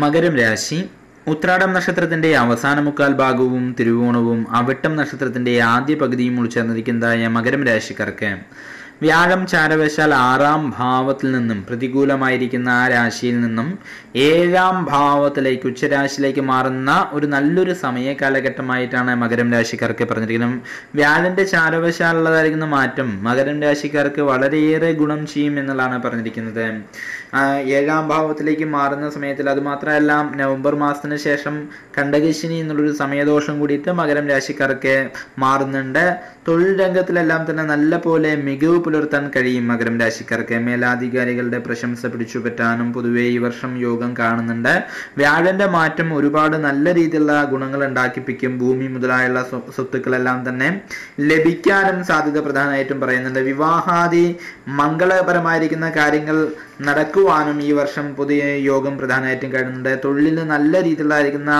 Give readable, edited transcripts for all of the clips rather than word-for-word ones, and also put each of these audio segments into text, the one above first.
മകരം രാശി ഉത്രാടം നക്ഷത്രത്തിന്റെ അവസാന മുക്കാൽ ഭാഗവും തിരുവോണവും അവിട്ടം നക്ഷത്രത്തിന്റെ ആദ്യ പകുതിയും ഉൾച്ചേർന്നിരിക്കുന്നതായ മകരം രാശിക്കാർക്ക് വ്യാഴം ചാരവശാൽ 6ാം ഭാവത്തിൽ നിന്നും പ്രതികൂലമായിരിക്കുന്ന ആ രാശിയിൽ നിന്നും 7ാം ഭാവത്തിലേക്ക് ഉച്ചരാശിയിലേക്ക് മാറുന്ന ഒരു നല്ലൊരു സമയ കാലഘട്ടമായിട്ടാണ് മകരം രാശിക്കാർക്ക് പറഞ്ഞിരിക്കുന്നത്. വ്യാഴന്റെ ചാരവശാലുള്ളതായിരിക്കുന്ന മാറ്റം മകരം രാശിക്കാർക്ക് വളരെയേറെ ഗുണം ചെയ്യും എന്നുള്ളതാണ് പറഞ്ഞിരിക്കുന്നത്. 7ാം ഭാവത്തിലേക്ക് മാറുന്ന സമയത്തിൽ അത് മാത്രമല്ല, നവംബർ മാസത്തിന് ശേഷം കണ്ടകശിനി എന്നുള്ളൊരു സമയദോഷം കൂടിയിട്ട് മകരം രാശിക്കാർക്ക് മാറുന്നുണ്ട്. തൊഴിൽ രംഗത്തിലെല്ലാം തന്നെ നല്ല പോലെ മികവ് പുലർത്താൻ കഴിയും മകരം രാശിക്കാർക്ക്. മേലാധികാരികളുടെ പ്രശംസ പിടിച്ചുപറ്റാനും പൊതുവെ ഈ വർഷം യോഗം കാണുന്നുണ്ട്. വ്യാഴന്റെ മാറ്റം ഒരുപാട് നല്ല രീതിയിലുള്ള ഗുണങ്ങൾ ഉണ്ടാക്കിപ്പിക്കും. ഭൂമി മുതലായുള്ള സ്വത്തുക്കളെല്ലാം തന്നെ ലഭിക്കാനും സാധ്യത പ്രധാനമായിട്ടും പറയുന്നുണ്ട്. വിവാഹാദി മംഗളപരമായിരിക്കുന്ന കാര്യങ്ങൾ നടക്കുവാനും ഈ വർഷം പുതിയ യോഗം പ്രധാനമായിട്ടും കാണുന്നുണ്ട്. തൊഴിലിന് നല്ല രീതിയിലായിരിക്കുന്ന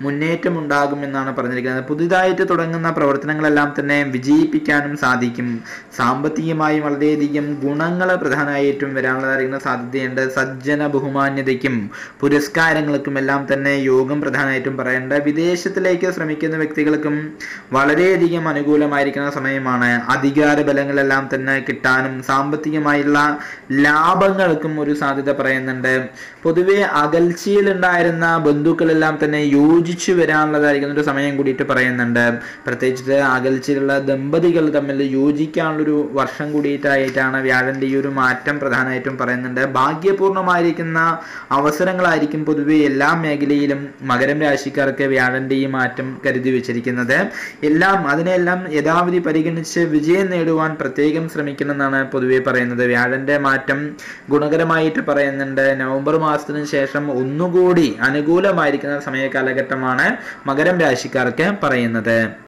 മുന്നേറ്റം ഉണ്ടാകുമെന്നാണ് പറഞ്ഞിരിക്കുന്നത്. പുതിയതായിട്ട് തുടങ്ങുന്ന പ്രവർത്തനങ്ങളെല്ലാം തന്നെ വിജയിപ്പിക്കാനും സാധിക്കും. സാമ്പത്തികമായി വളരെയധികം ഗുണങ്ങൾ പ്രധാനമായിട്ടും വരാനുള്ളതായിരിക്കുന്ന സാധ്യതയുണ്ട്. സജ്ജന ബഹുമാന്യതയ്ക്കും പുരസ്കാരങ്ങൾക്കും എല്ലാം തന്നെ യോഗം പ്രധാനമായിട്ടും പറയേണ്ട. വിദേശത്തിലേക്ക് ശ്രമിക്കുന്ന വ്യക്തികൾക്കും വളരെയധികം അനുകൂലമായിരിക്കുന്ന സമയമാണ്. അധികാര ബലങ്ങളെല്ലാം തന്നെ കിട്ടാനും സാമ്പത്തികമായുള്ള ലാഭങ്ങൾക്കും ഒരു സാധ്യത പറയുന്നുണ്ട്. പൊതുവെ അകൽച്ചയിലുണ്ടായിരുന്ന ബന്ധുക്കളെല്ലാം തന്നെ യോജിച്ചു വരാനുള്ളതായിരിക്കുന്ന ഒരു സമയം കൂടിയിട്ട് പറയുന്നുണ്ട്. പ്രത്യേകിച്ച് അകൽച്ചയിലുള്ള ദമ്പതികൾ തമ്മിൽ യോജിക്കാനുള്ളൊരു വർഷം കൂടിയിട്ടായിട്ടാണ് വ്യാഴന്റെ ഈ ഒരു മാറ്റം പ്രധാനമായിട്ടും പറയുന്നുണ്ട്. ഭാഗ്യപൂർണമായിരിക്കുന്ന അവസരങ്ങളായിരിക്കും പൊതുവെ എല്ലാ മേഖലയിലും മകരം രാശിക്കാർക്ക് വ്യാഴന്റെ ഈ മാറ്റം കരുതി വെച്ചിരിക്കുന്നത്. അതിനെല്ലാം യഥാവിധി പരിഗണിച്ച് വിജയം നേടുവാൻ പ്രത്യേകം ശ്രമിക്കണമെന്നാണ് പൊതുവെ പറയുന്നത്. വ്യാഴന്റെ മാറ്റം ഗുണകരമായിട്ട് പറയുന്നുണ്ട്. നവംബർ മാസത്തിന് ശേഷം ഒന്നുകൂടി അനുകൂലമായിരിക്കുന്ന സമയ കാലഘട്ടമാണ് മകരം രാശിക്കാർക്ക് പറയുന്നത്.